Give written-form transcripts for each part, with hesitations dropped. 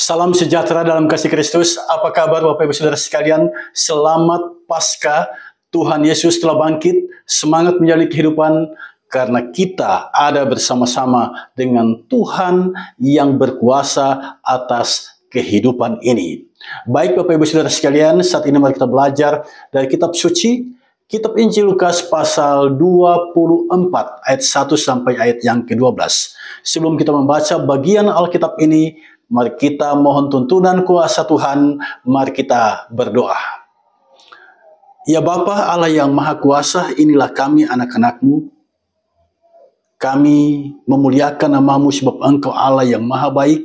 Salam sejahtera dalam kasih Kristus. Apa kabar Bapak Ibu Saudara sekalian? Selamat Paskah. Tuhan Yesus telah bangkit. Semangat menjalani kehidupan karena kita ada bersama-sama dengan Tuhan yang berkuasa atas kehidupan ini. Baik Bapak Ibu Saudara sekalian, saat ini mari kita belajar dari kitab suci, kitab Injil Lukas pasal 24 ayat 1 sampai ayat yang ke-12. Sebelum kita membaca bagian Alkitab ini, mari kita mohon tuntunan kuasa Tuhan, mari kita berdoa. Ya Bapa Allah yang Maha Kuasa, inilah kami anak-anak-Mu. Kami memuliakan nama-Mu sebab Engkau Allah yang Maha Baik.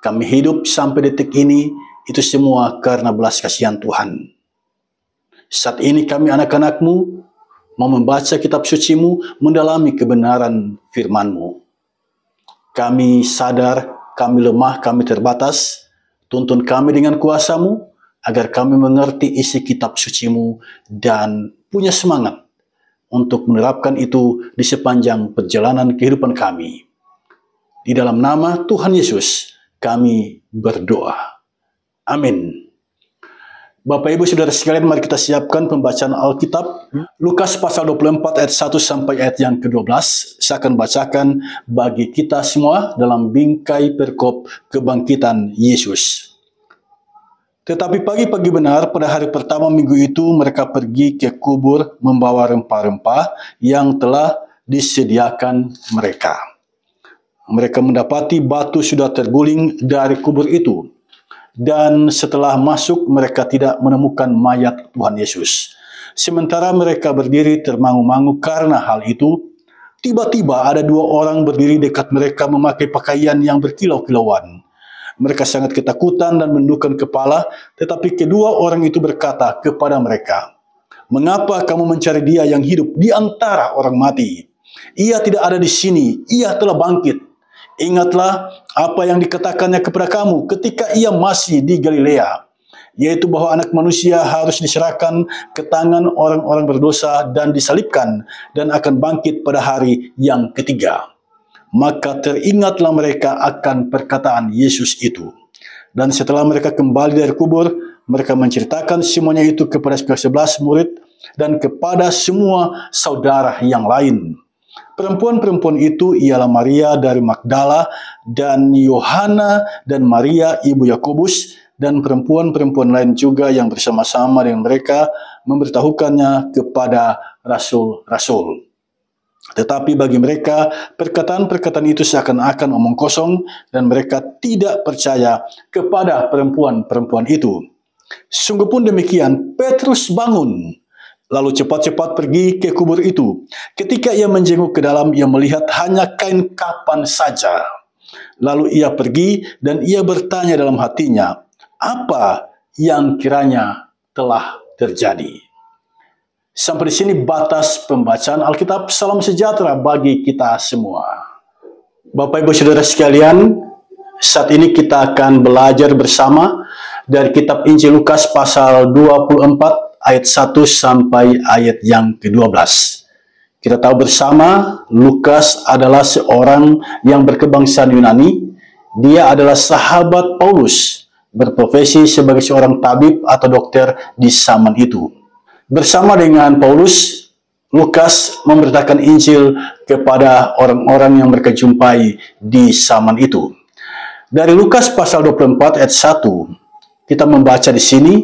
Kami hidup sampai detik ini, itu semua karena belas kasihan Tuhan. Saat ini kami anak-anak-Mu mau membaca kitab suci-Mu, mendalami kebenaran firman-Mu. Kami sadar kami lemah, kami terbatas. Tuntun kami dengan kuasa-Mu, agar kami mengerti isi kitab suci-Mu dan punya semangat untuk menerapkan itu di sepanjang perjalanan kehidupan kami. Di dalam nama Tuhan Yesus, kami berdoa. Amin. Bapak Ibu Saudara sekalian, mari kita siapkan pembacaan Alkitab. Lukas pasal 24 ayat 1 sampai ayat yang ke-12. Saya akan bacakan bagi kita semua dalam bingkai perkop kebangkitan Yesus. Tetapi pagi-pagi benar pada hari pertama minggu itu mereka pergi ke kubur membawa rempah-rempah yang telah disediakan mereka. Mereka mendapati batu sudah terguling dari kubur itu. Dan setelah masuk, mereka tidak menemukan mayat Tuhan Yesus. Sementara mereka berdiri termangu-mangu karena hal itu, tiba-tiba ada dua orang berdiri dekat mereka memakai pakaian yang berkilau-kilauan. Mereka sangat ketakutan dan menundukkan kepala, tetapi kedua orang itu berkata kepada mereka, "Mengapa kamu mencari Dia yang hidup di antara orang mati? Ia tidak ada di sini, Ia telah bangkit. Ingatlah apa yang dikatakannya kepada kamu ketika ia masih di Galilea, yaitu bahwa anak manusia harus diserahkan ke tangan orang-orang berdosa dan disalibkan dan akan bangkit pada hari yang ketiga." Maka teringatlah mereka akan perkataan Yesus itu. Dan setelah mereka kembali dari kubur, mereka menceritakan semuanya itu kepada ke-11 murid dan kepada semua saudara yang lain. Perempuan-perempuan itu ialah Maria dari Magdala dan Yohana dan Maria ibu Yakobus dan perempuan-perempuan lain juga yang bersama-sama dengan mereka memberitahukannya kepada rasul-rasul. Tetapi bagi mereka perkataan-perkataan itu seakan-akan omong kosong dan mereka tidak percaya kepada perempuan-perempuan itu. Sungguh pun demikian, Petrus bangun lalu cepat-cepat pergi ke kubur itu. Ketika ia menjenguk ke dalam, ia melihat hanya kain kapan saja. Lalu ia pergi dan ia bertanya dalam hatinya, apa yang kiranya telah terjadi. Sampai di sini batas pembacaan Alkitab. Salam sejahtera bagi kita semua. Bapak Ibu Saudara sekalian, saat ini kita akan belajar bersama dari kitab Injil Lukas pasal 24 ayat 1 sampai ayat yang ke-12. Kita tahu bersama, Lukas adalah seorang yang berkebangsaan Yunani. Dia adalah sahabat Paulus, berprofesi sebagai seorang tabib atau dokter di zaman itu. Bersama dengan Paulus, Lukas memberitakan Injil kepada orang-orang yang mereka jumpai di zaman itu. Dari Lukas pasal 24 ayat 1, kita membaca di sini,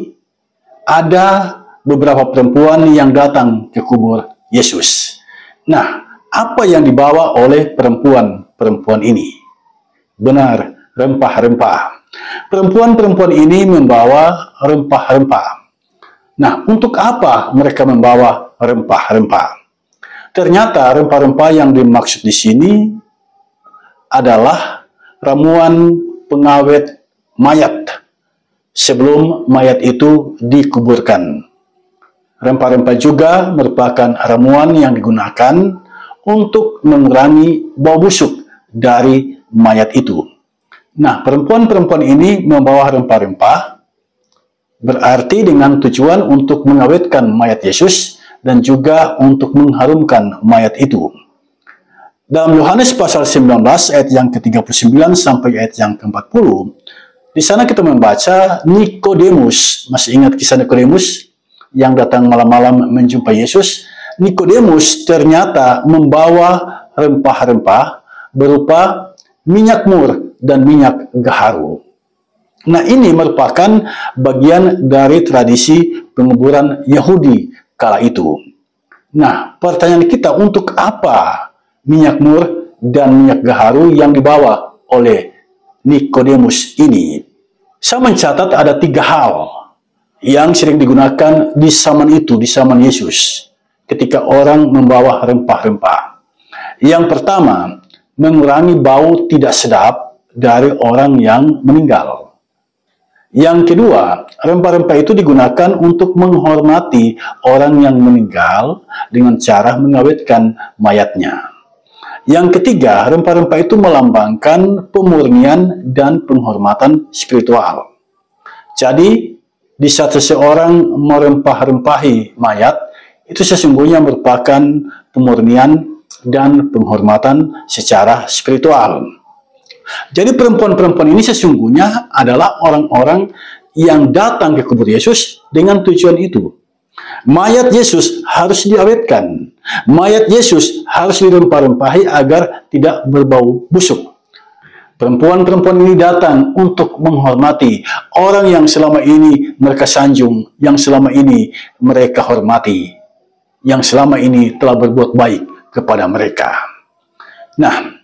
ada beberapa perempuan yang datang ke kubur Yesus. Nah, apa yang dibawa oleh perempuan-perempuan ini? Benar, rempah-rempah. Perempuan-perempuan ini membawa rempah-rempah. Nah, untuk apa mereka membawa rempah-rempah? Ternyata rempah-rempah yang dimaksud di sini adalah ramuan pengawet mayat sebelum mayat itu dikuburkan. Rempah-rempah juga merupakan ramuan yang digunakan untuk mengurangi bau busuk dari mayat itu. Nah, perempuan-perempuan ini membawa rempah-rempah berarti dengan tujuan untuk mengawetkan mayat Yesus dan juga untuk mengharumkan mayat itu. Dalam Yohanes pasal 19 ayat yang ke-39 sampai ayat yang ke-40, Di sana kita membaca Nikodemus. Masih ingat kisah Nikodemus yang datang malam-malam menjumpai Yesus? Nikodemus ternyata membawa rempah-rempah berupa minyak mur dan minyak gaharu. Nah, ini merupakan bagian dari tradisi penguburan Yahudi kala itu. Nah, pertanyaan kita, untuk apa minyak mur dan minyak gaharu yang dibawa oleh Nikodemus ini? Saya mencatat ada 3 hal yang sering digunakan di zaman itu, di zaman Yesus, ketika orang membawa rempah-rempah. Yang pertama, mengurangi bau tidak sedap dari orang yang meninggal. Yang kedua, rempah-rempah itu digunakan untuk menghormati orang yang meninggal dengan cara mengawetkan mayatnya. Yang ketiga, rempah-rempah itu melambangkan pemurnian dan penghormatan spiritual. Jadi, di saat seseorang merempah-rempahi mayat, itu sesungguhnya merupakan pemurnian dan penghormatan secara spiritual. Jadi perempuan-perempuan ini sesungguhnya adalah orang-orang yang datang ke kubur Yesus dengan tujuan itu. Mayat Yesus harus diawetkan. Mayat Yesus harus dirempah-rempahi agar tidak berbau busuk. Perempuan-perempuan ini datang untuk menghormati orang yang selama ini mereka sanjung, yang selama ini mereka hormati, yang selama ini telah berbuat baik kepada mereka. Nah,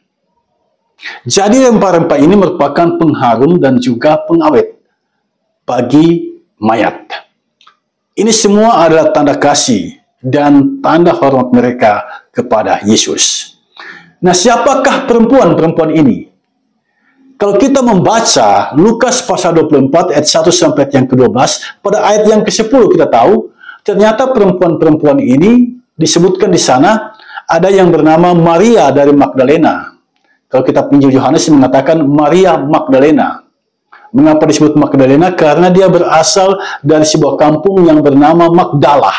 jadi rempah-rempah ini merupakan pengharum dan juga pengawet bagi mayat. Ini semua adalah tanda kasih dan tanda hormat mereka kepada Yesus. Nah, siapakah perempuan-perempuan ini? Kalau kita membaca Lukas pasal 24 ayat 1 sampai yang ke-12, pada ayat yang ke-10 kita tahu, ternyata perempuan-perempuan ini disebutkan di sana ada yang bernama Maria dari Magdalena. Kalau kitab Injil Yohanes mengatakan Maria Magdalena. Mengapa disebut Magdalena? Karena dia berasal dari sebuah kampung yang bernama Magdala.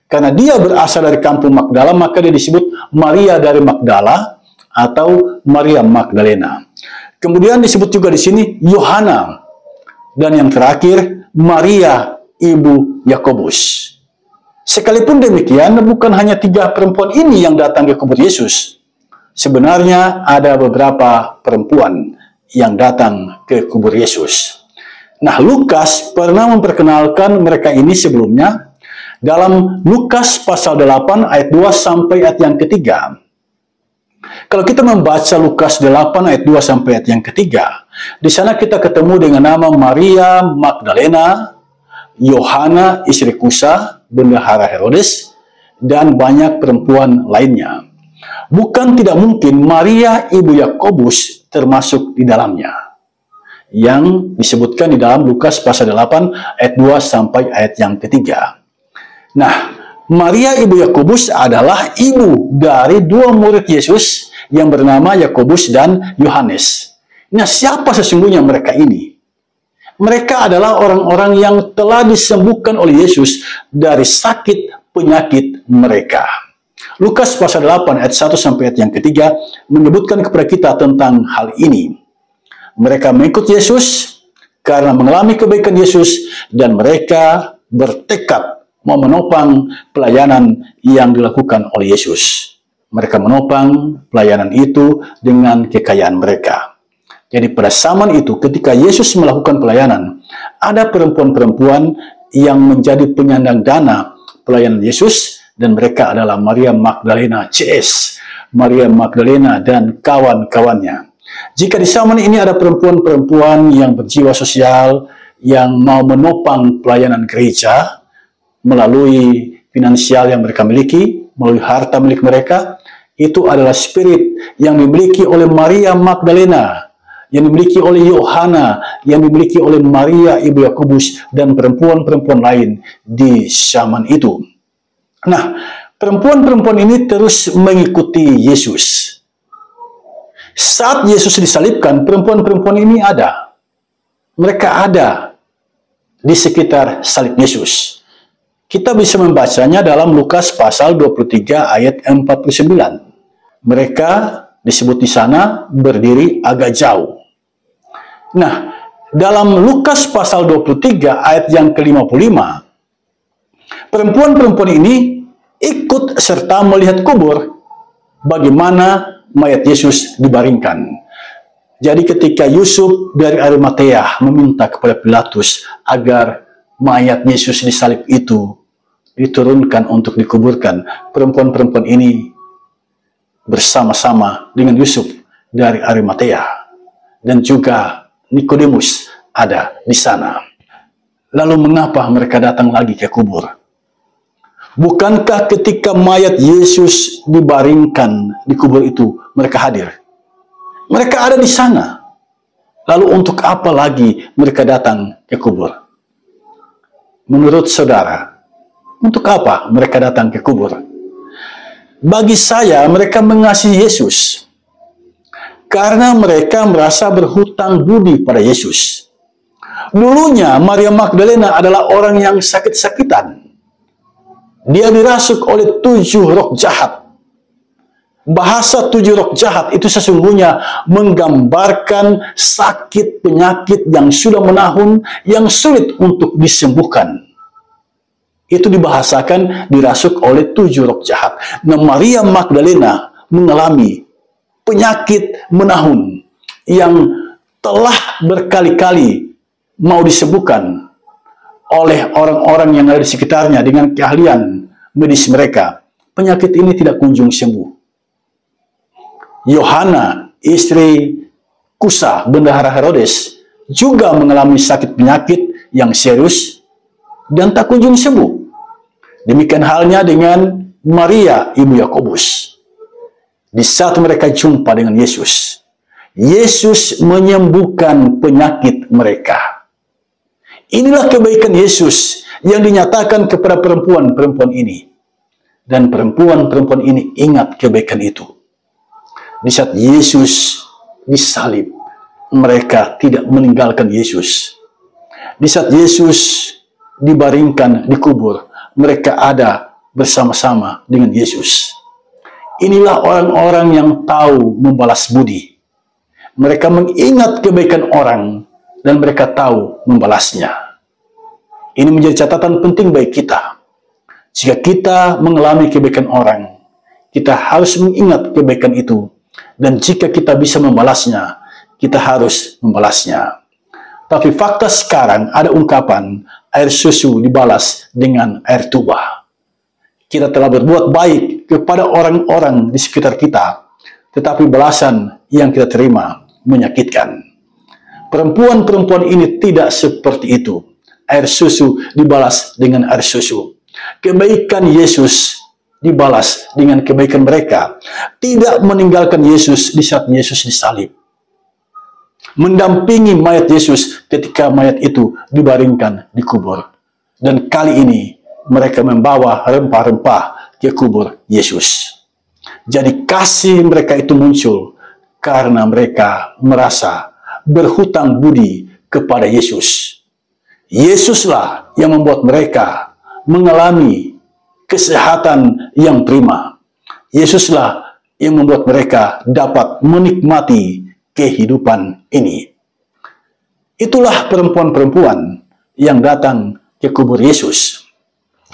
Karena dia berasal dari kampung Magdala, maka dia disebut Maria dari Magdala atau Maria Magdalena. Kemudian disebut juga di sini Yohana. Dan yang terakhir, Maria ibu Yakobus. Sekalipun demikian, bukan hanya 3 perempuan ini yang datang ke kubur Yesus. Sebenarnya ada beberapa perempuan yang datang ke kubur Yesus. Nah, Lukas pernah memperkenalkan mereka ini sebelumnya dalam Lukas pasal 8 ayat 2 sampai ayat yang ketiga. Kalau kita membaca Lukas 8 ayat 2 sampai ayat yang ketiga, di sana kita ketemu dengan nama Maria Magdalena, Yohana istri Kusa, bendahara Herodes, dan banyak perempuan lainnya. Bukan tidak mungkin Maria ibu Yakobus termasuk di dalamnya, yang disebutkan di dalam Lukas pasal 8 ayat 2 sampai ayat yang ketiga. Nah, Maria ibu Yakobus adalah ibu dari 2 murid Yesus yang bernama Yakobus dan Yohanes. Nah, siapa sesungguhnya mereka ini? Mereka adalah orang-orang yang telah disembuhkan oleh Yesus dari sakit penyakit mereka. Lukas pasal 8 ayat 1 sampai ayat yang ketiga menyebutkan kepada kita tentang hal ini. Mereka mengikut Yesus karena mengalami kebaikan Yesus dan mereka bertekad mau menopang pelayanan yang dilakukan oleh Yesus. Mereka menopang pelayanan itu dengan kekayaan mereka. Jadi pada zaman itu ketika Yesus melakukan pelayanan, ada perempuan-perempuan yang menjadi penyandang dana pelayanan Yesus, dan mereka adalah Maria Magdalena CS, Maria Magdalena dan kawan-kawannya. Jika di zaman ini ada perempuan-perempuan yang berjiwa sosial, yang mau menopang pelayanan gereja melalui finansial yang mereka miliki, melalui harta milik mereka, itu adalah spirit yang dimiliki oleh Maria Magdalena, yang dimiliki oleh Yohana, yang dimiliki oleh Maria ibu Yakobus, dan perempuan-perempuan lain di zaman itu. Nah, perempuan-perempuan ini terus mengikuti Yesus. Saat Yesus disalibkan, perempuan-perempuan ini ada. Mereka ada di sekitar salib Yesus. Kita bisa membacanya dalam Lukas pasal 23 ayat 49. Mereka disebut di sana berdiri agak jauh. Nah, dalam Lukas pasal 23 ayat yang ke-55, perempuan-perempuan ini ikut serta melihat kubur bagaimana mayat Yesus dibaringkan. Jadi ketika Yusuf dari Arimatea meminta kepada Pilatus agar mayat Yesus disalib itu diturunkan untuk dikuburkan, perempuan-perempuan ini bersama-sama dengan Yusuf dari Arimatea dan juga Nikodemus ada di sana. Lalu mengapa mereka datang lagi ke kubur? Bukankah ketika mayat Yesus dibaringkan di kubur itu mereka hadir? Mereka ada di sana. Lalu untuk apa lagi mereka datang ke kubur? Menurut saudara, untuk apa mereka datang ke kubur? Bagi saya, mereka mengasihi Yesus karena mereka merasa berhutang budi pada Yesus. Dulunya Maria Magdalena adalah orang yang sakit-sakitan. Dia dirasuk oleh 7 roh jahat. Bahasa 7 roh jahat itu sesungguhnya menggambarkan sakit penyakit yang sudah menahun, yang sulit untuk disembuhkan. Itu dibahasakan dirasuk oleh 7 roh jahat. Nah, Maria Magdalena mengalami penyakit menahun yang telah berkali-kali mau disembuhkan oleh orang-orang yang ada di sekitarnya dengan keahlian medis mereka. Penyakit ini tidak kunjung sembuh. Yohana, istri Kusa, bendahara Herodes, juga mengalami sakit penyakit yang serius dan tak kunjung sembuh. Demikian halnya dengan Maria, ibu Yakobus. Di saat mereka jumpa dengan Yesus, Yesus menyembuhkan penyakit mereka. Inilah kebaikan Yesus yang dinyatakan kepada perempuan-perempuan ini. Dan perempuan-perempuan ini ingat kebaikan itu. Di saat Yesus disalib, mereka tidak meninggalkan Yesus. Di saat Yesus dibaringkan di kubur, mereka ada bersama-sama dengan Yesus. Inilah orang-orang yang tahu membalas budi. Mereka mengingat kebaikan orang dan mereka tahu membalasnya. Ini menjadi catatan penting bagi kita. Jika kita mengalami kebaikan orang, kita harus mengingat kebaikan itu. Dan jika kita bisa membalasnya, kita harus membalasnya. Tapi fakta sekarang ada ungkapan air susu dibalas dengan air tuba. Kita telah berbuat baik kepada orang-orang di sekitar kita, tetapi balasan yang kita terima menyakitkan. Perempuan-perempuan ini tidak seperti itu. Air susu dibalas dengan air susu. Kebaikan Yesus dibalas dengan kebaikan mereka. Tidak meninggalkan Yesus di saat Yesus disalib. Mendampingi mayat Yesus ketika mayat itu dibaringkan di kubur. Dan kali ini mereka membawa rempah-rempah ke kubur Yesus. Jadi kasih mereka itu muncul karena mereka merasa berhutang budi kepada Yesus. Yesuslah yang membuat mereka mengalami kesehatan yang prima. Yesuslah yang membuat mereka dapat menikmati kehidupan ini. Itulah perempuan-perempuan yang datang ke kubur Yesus.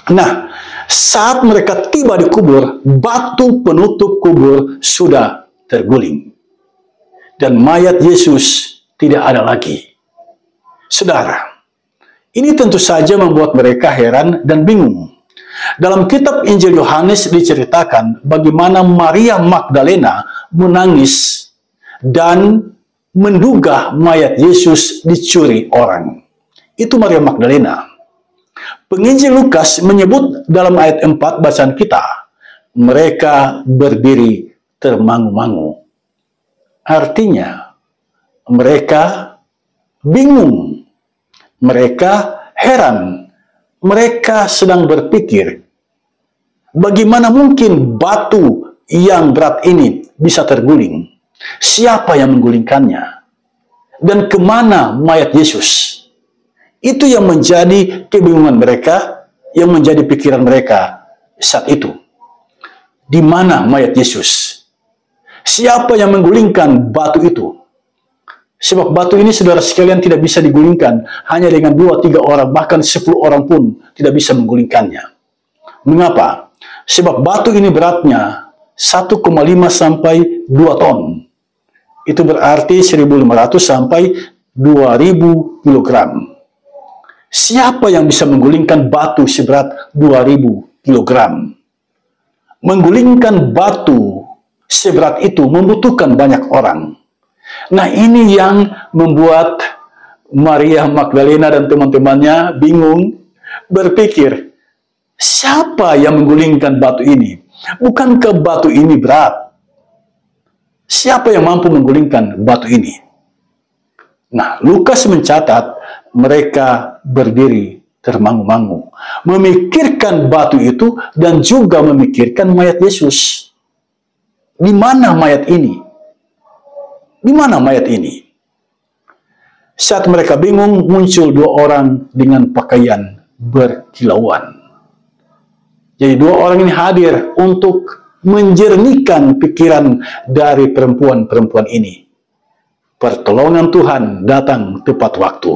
Nah, saat mereka tiba di kubur, batu penutup kubur sudah terguling. Dan mayat Yesus tidak ada lagi. Saudara, ini tentu saja membuat mereka heran dan bingung. Dalam kitab Injil Yohanes diceritakan bagaimana Maria Magdalena menangis dan menduga mayat Yesus dicuri orang. Itu Maria Magdalena. Penginjil Lukas menyebut dalam ayat 4 bacaan kita, mereka berdiri termangu-mangu. Artinya, mereka bingung, mereka heran, mereka sedang berpikir, bagaimana mungkin batu yang berat ini bisa terguling? Siapa yang menggulingkannya? Dan kemana mayat Yesus? Itu yang menjadi kebingungan mereka, yang menjadi pikiran mereka saat itu. Di mana mayat Yesus? Siapa yang menggulingkan batu itu? Sebab batu ini, saudara sekalian, tidak bisa digulingkan hanya dengan 2-3 orang, bahkan 10 orang pun tidak bisa menggulingkannya. Mengapa? Sebab batu ini beratnya 1,5 sampai 2 ton. Itu berarti 1.500 sampai 2.000 kilogram. Siapa yang bisa menggulingkan batu seberat 2.000 kilogram? Menggulingkan batu seberat itu membutuhkan banyak orang. Nah, ini yang membuat Maria Magdalena dan teman-temannya bingung, berpikir, siapa yang menggulingkan batu ini? Bukankah batu ini berat? Siapa yang mampu menggulingkan batu ini? Nah, Lukas mencatat mereka berdiri termangu-mangu, memikirkan batu itu dan juga memikirkan mayat Yesus. Di mana mayat ini? Di mana mayat ini? Saat mereka bingung, muncul 2 orang dengan pakaian berkilauan. Jadi 2 orang ini hadir untuk menjernihkan pikiran dari perempuan-perempuan ini. Pertolongan Tuhan datang tepat waktu.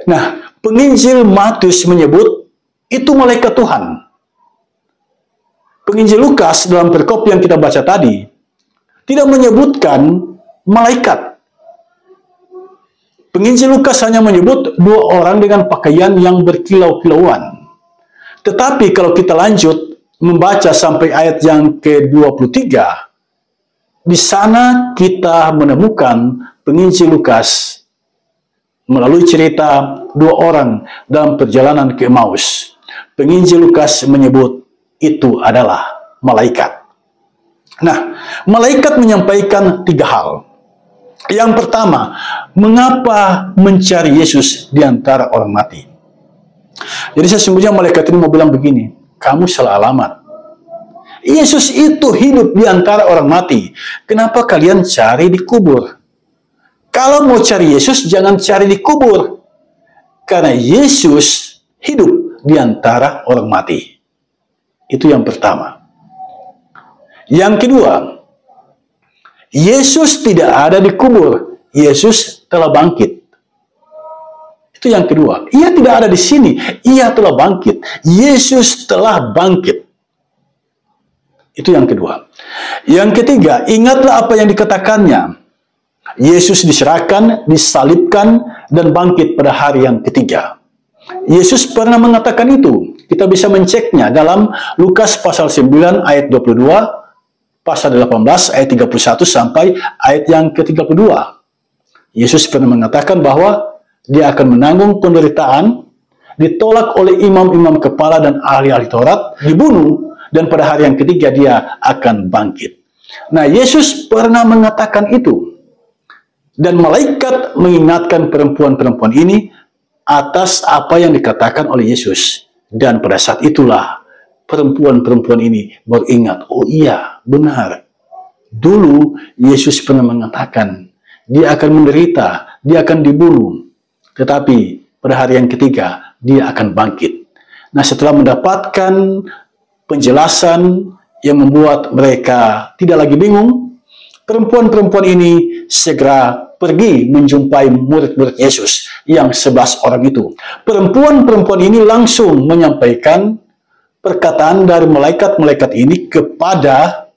Nah, penginjil Matius menyebut itu malaikat Tuhan. Penginjil Lukas dalam perikop yang kita baca tadi tidak menyebutkan malaikat. Penginjil Lukas hanya menyebut 2 orang dengan pakaian yang berkilau-kilauan. Tetapi kalau kita lanjut membaca sampai ayat yang ke-23, di sana kita menemukan penginjil Lukas melalui cerita 2 orang dalam perjalanan ke Emmaus. Penginjil Lukas menyebut itu adalah malaikat. Nah, malaikat menyampaikan 3 hal. Yang pertama, mengapa mencari Yesus di antara orang mati? Jadi sesungguhnya malaikat ini mau bilang begini, kamu salah alamat. Yesus itu hidup di antara orang mati. Kenapa kalian cari di kubur? Kalau mau cari Yesus, jangan cari di kubur. Karena Yesus hidup di antara orang mati. Itu yang pertama. Yang kedua, Yesus tidak ada di kubur. Yesus telah bangkit. Itu yang kedua. Ia tidak ada di sini. Ia telah bangkit. Yesus telah bangkit. Itu yang kedua. Yang ketiga, ingatlah apa yang dikatakannya. Yesus diserahkan, disalibkan, dan bangkit pada hari yang ketiga. Yesus pernah mengatakan itu. Kita bisa menceknya dalam Lukas pasal 9 ayat 22, pasal 18 ayat 31 sampai ayat yang ke-32. Yesus pernah mengatakan bahwa dia akan menanggung penderitaan, ditolak oleh imam-imam kepala dan ahli-ahli Taurat, dibunuh, dan pada hari yang ketiga dia akan bangkit. Nah, Yesus pernah mengatakan itu. Dan malaikat mengingatkan perempuan-perempuan ini atas apa yang dikatakan oleh Yesus. Dan pada saat itulah perempuan-perempuan ini baru ingat, oh iya, benar. Dulu Yesus pernah mengatakan, dia akan menderita, dia akan dibunuh. Tetapi pada hari yang ketiga, dia akan bangkit. Nah, setelah mendapatkan penjelasan yang membuat mereka tidak lagi bingung, perempuan-perempuan ini segera pergi menjumpai murid-murid Yesus yang 11 orang itu. Perempuan-perempuan ini langsung menyampaikan perkataan dari malaikat-malaikat ini kepada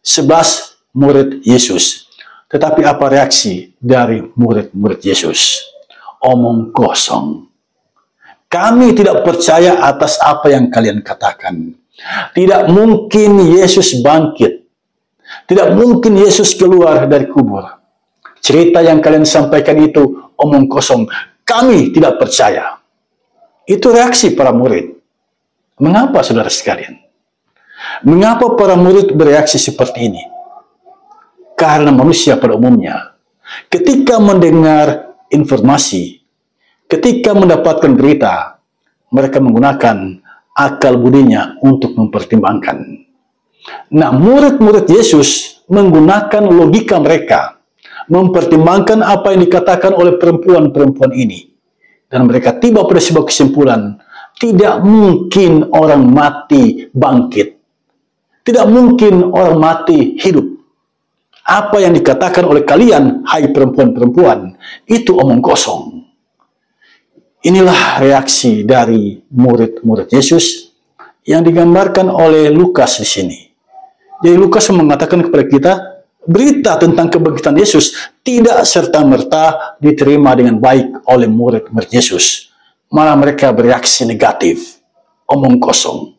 11 murid Yesus. Tetapi apa reaksi dari murid-murid Yesus? Omong kosong. Kami tidak percaya atas apa yang kalian katakan. Tidak mungkin Yesus bangkit. Tidak mungkin Yesus keluar dari kubur. Cerita yang kalian sampaikan itu omong kosong. Kami tidak percaya. Itu reaksi para murid. Mengapa, saudara sekalian? Mengapa para murid bereaksi seperti ini? Karena manusia pada umumnya, ketika mendengar informasi, ketika mendapatkan berita, mereka menggunakan akal budinya untuk mempertimbangkan. Nah, murid-murid Yesus menggunakan logika mereka, mempertimbangkan apa yang dikatakan oleh perempuan-perempuan ini. Dan mereka tiba pada sebuah kesimpulan, tidak mungkin orang mati bangkit. Tidak mungkin orang mati hidup. Apa yang dikatakan oleh kalian, hai perempuan-perempuan, itu omong kosong. Inilah reaksi dari murid-murid Yesus yang digambarkan oleh Lukas di sini. Jadi Lukas mengatakan kepada kita, berita tentang kebangkitan Yesus tidak serta-merta diterima dengan baik oleh murid-murid Yesus. Malah mereka bereaksi negatif, omong kosong.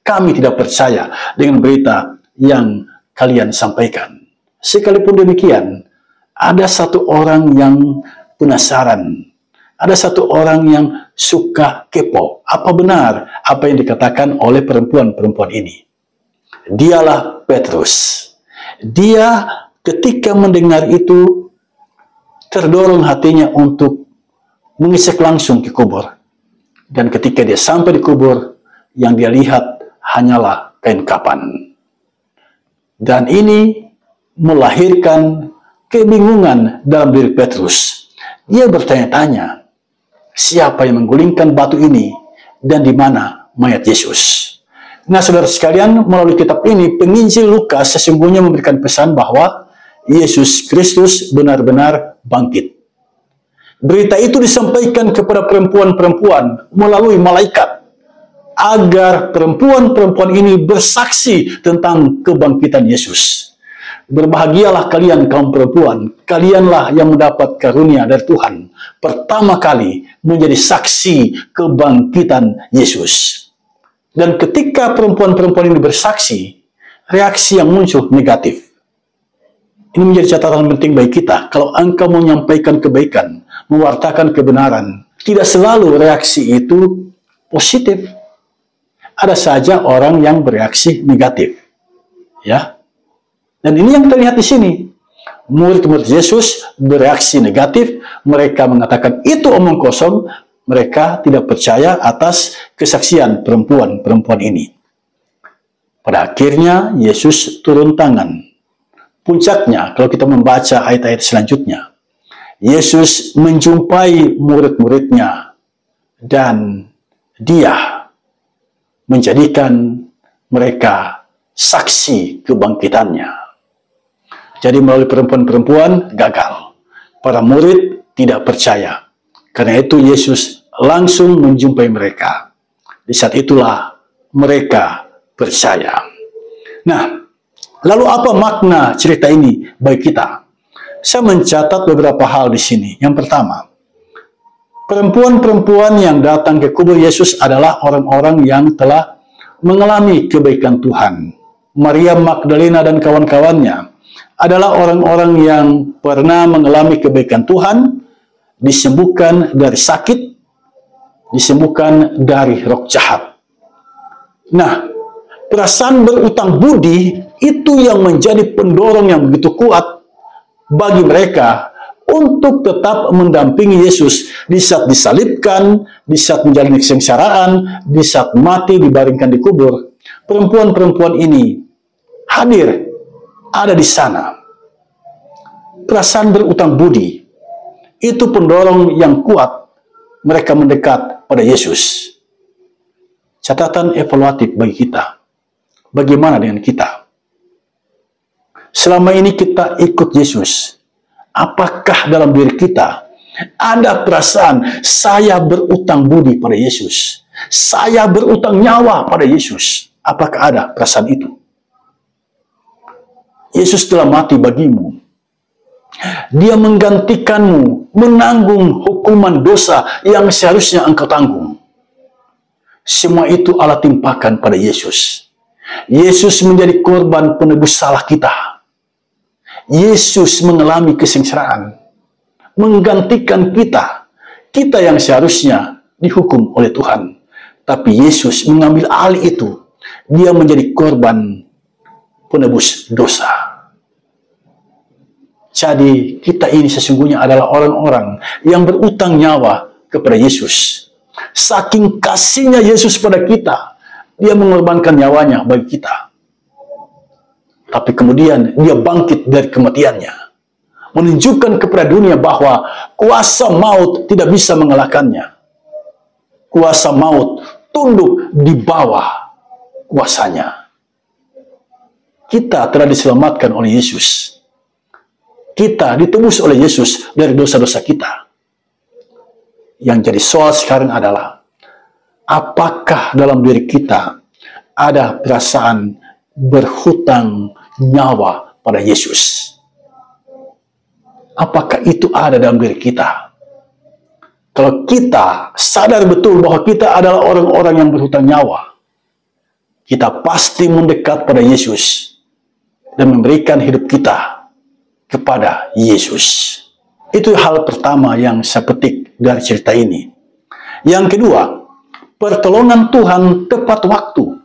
Kami tidak percaya dengan berita yang kalian sampaikan. Sekalipun demikian, ada satu orang yang penasaran. Ada satu orang yang suka kepo. Apa benar apa yang dikatakan oleh perempuan-perempuan ini? Dialah Petrus. Dia ketika mendengar itu terdorong hatinya untuk mengecek langsung ke kubur. Dan ketika dia sampai di kubur, yang dia lihat hanyalah kain kapan. Dan ini melahirkan kebingungan dalam diri Petrus. Dia bertanya-tanya, siapa yang menggulingkan batu ini dan di mana mayat Yesus? Nah, saudara sekalian, melalui kitab ini, penginjil Lukas sesungguhnya memberikan pesan bahwa Yesus Kristus benar-benar bangkit. Berita itu disampaikan kepada perempuan-perempuan melalui malaikat, agar perempuan-perempuan ini bersaksi tentang kebangkitan Yesus. Berbahagialah kalian kaum perempuan, kalianlah yang mendapat karunia dari Tuhan, pertama kali menjadi saksi kebangkitan Yesus. Dan ketika perempuan-perempuan ini bersaksi, reaksi yang muncul negatif. Ini menjadi catatan penting bagi kita. Kalau engkau menyampaikan kebaikan, mewartakan kebenaran, tidak selalu reaksi itu positif. Ada saja orang yang bereaksi negatif. Ya. Dan ini yang terlihat di sini. Murid-murid Yesus bereaksi negatif, mereka mengatakan itu omong kosong, mereka tidak percaya atas kesaksian perempuan-perempuan ini. Pada akhirnya Yesus turun tangan. Puncaknya, kalau kita membaca ayat-ayat selanjutnya, Yesus menjumpai murid-muridnya dan dia menjadikan mereka saksi kebangkitannya. Jadi melalui perempuan-perempuan gagal. Para murid tidak percaya. Karena itu Yesus langsung menjumpai mereka. Di saat itulah mereka percaya. Nah, lalu apa makna cerita ini bagi kita? Saya mencatat beberapa hal di sini. Yang pertama, perempuan-perempuan yang datang ke kubur Yesus adalah orang-orang yang telah mengalami kebaikan Tuhan. Maria Magdalena dan kawan-kawannya adalah orang-orang yang pernah mengalami kebaikan Tuhan, disembuhkan dari sakit, disembuhkan dari roh jahat. Nah, perasaan berutang budi itu yang menjadi pendorong yang begitu kuat bagi mereka untuk tetap mendampingi Yesus di saat disalibkan, di saat menjalani kesengsaraan, di saat mati dibaringkan di kubur. Perempuan-perempuan ini hadir, ada di sana. Perasaan berutang budi itu pendorong yang kuat mereka mendekat pada Yesus. Catatan evaluatif bagi kita. Bagaimana dengan kita? Selama ini kita ikut Yesus. Apakah dalam diri kita ada perasaan saya berutang budi pada Yesus? Saya berutang nyawa pada Yesus. Apakah ada perasaan itu? Yesus telah mati bagimu. Dia menggantikanmu menanggung hukuman dosa yang seharusnya engkau tanggung. Semua itu Allah timpakan pada Yesus. Yesus menjadi korban penebus salah kita. Yesus mengalami kesengsaraan, menggantikan kita. Kita yang seharusnya dihukum oleh Tuhan. Tapi Yesus mengambil alih itu. Dia menjadi korban penebus dosa. Jadi kita ini sesungguhnya adalah orang-orang yang berutang nyawa kepada Yesus. Saking kasihnya Yesus pada kita, dia mengorbankan nyawanya bagi kita. Tapi kemudian dia bangkit dari kematiannya, menunjukkan kepada dunia bahwa kuasa maut tidak bisa mengalahkannya. Kuasa maut tunduk di bawah kuasanya. Kita telah diselamatkan oleh Yesus. kita ditebus oleh Yesus dari dosa-dosa kita. Yang jadi soal sekarang adalah, apakah dalam diri kita ada perasaan berhutang nyawa pada Yesus? Apakah itu ada dalam diri kita? Kalau kita sadar betul bahwa kita adalah orang-orang yang berhutang nyawa, kita pasti mendekat pada Yesus dan memberikan hidup kita kepada Yesus. Itu hal pertama yang saya petik dari cerita ini. Yang kedua, pertolongan Tuhan tepat waktu.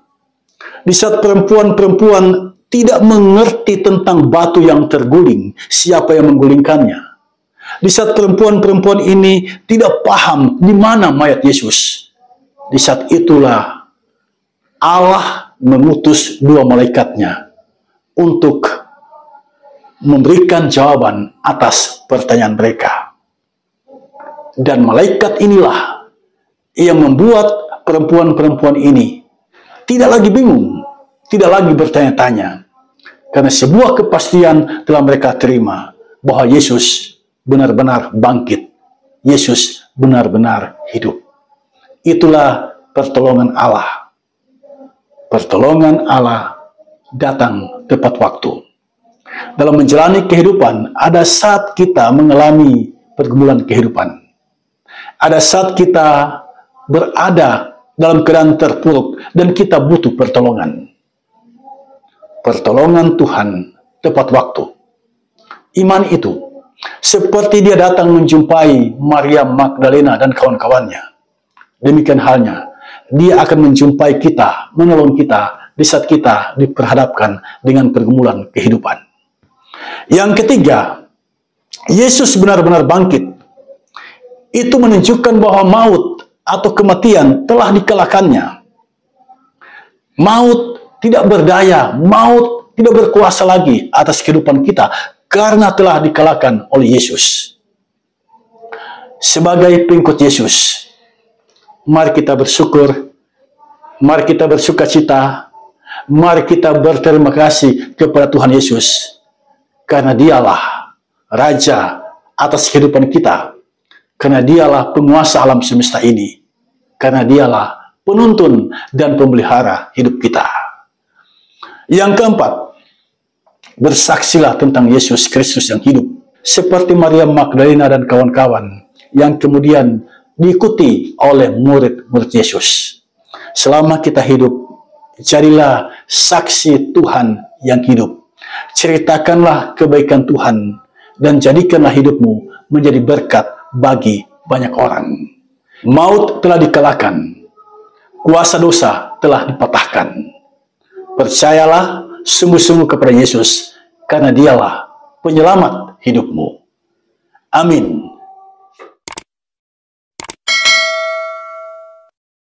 Di saat perempuan-perempuan tidak mengerti tentang batu yang terguling, siapa yang menggulingkannya. Di saat perempuan-perempuan ini tidak paham di mana mayat Yesus. Di saat itulah Allah mengutus dua malaikatnya untuk memberikan jawaban atas pertanyaan mereka. Dan malaikat inilah yang membuat perempuan-perempuan ini tidak lagi bingung, tidak lagi bertanya-tanya. Karena sebuah kepastian telah mereka terima bahwa Yesus benar-benar bangkit. Yesus benar-benar hidup. Itulah pertolongan Allah. Pertolongan Allah datang tepat waktu. Dalam menjalani kehidupan, ada saat kita mengalami pergumulan kehidupan. Ada saat kita berada dalam keadaan terpuruk dan kita butuh pertolongan. Pertolongan Tuhan tepat waktu. Iman itu seperti dia datang menjumpai Maria Magdalena dan kawan-kawannya. Demikian halnya, dia akan menjumpai kita, menolong kita di saat kita diperhadapkan dengan pergumulan kehidupan. Yang ketiga, Yesus benar-benar bangkit. Itu menunjukkan bahwa maut atau kematian telah dikalahkannya. Maut tidak berdaya, maut tidak berkuasa lagi atas kehidupan kita karena telah dikalahkan oleh Yesus. Sebagai pengikut Yesus, mari kita bersyukur, mari kita bersukacita, mari kita berterima kasih kepada Tuhan Yesus. Karena dialah Raja atas kehidupan kita. Karena dialah penguasa alam semesta ini. Karena dialah penuntun dan pemelihara hidup kita. Yang keempat, bersaksilah tentang Yesus Kristus yang hidup. Seperti Maria Magdalena dan kawan-kawan yang kemudian diikuti oleh murid-murid Yesus. Selama kita hidup, jadilah saksi Tuhan yang hidup. Ceritakanlah kebaikan Tuhan dan jadikanlah hidupmu menjadi berkat bagi banyak orang. Maut telah dikalahkan, kuasa dosa telah dipatahkan. Percayalah sungguh-sungguh kepada Yesus, karena dialah penyelamat hidupmu. Amin.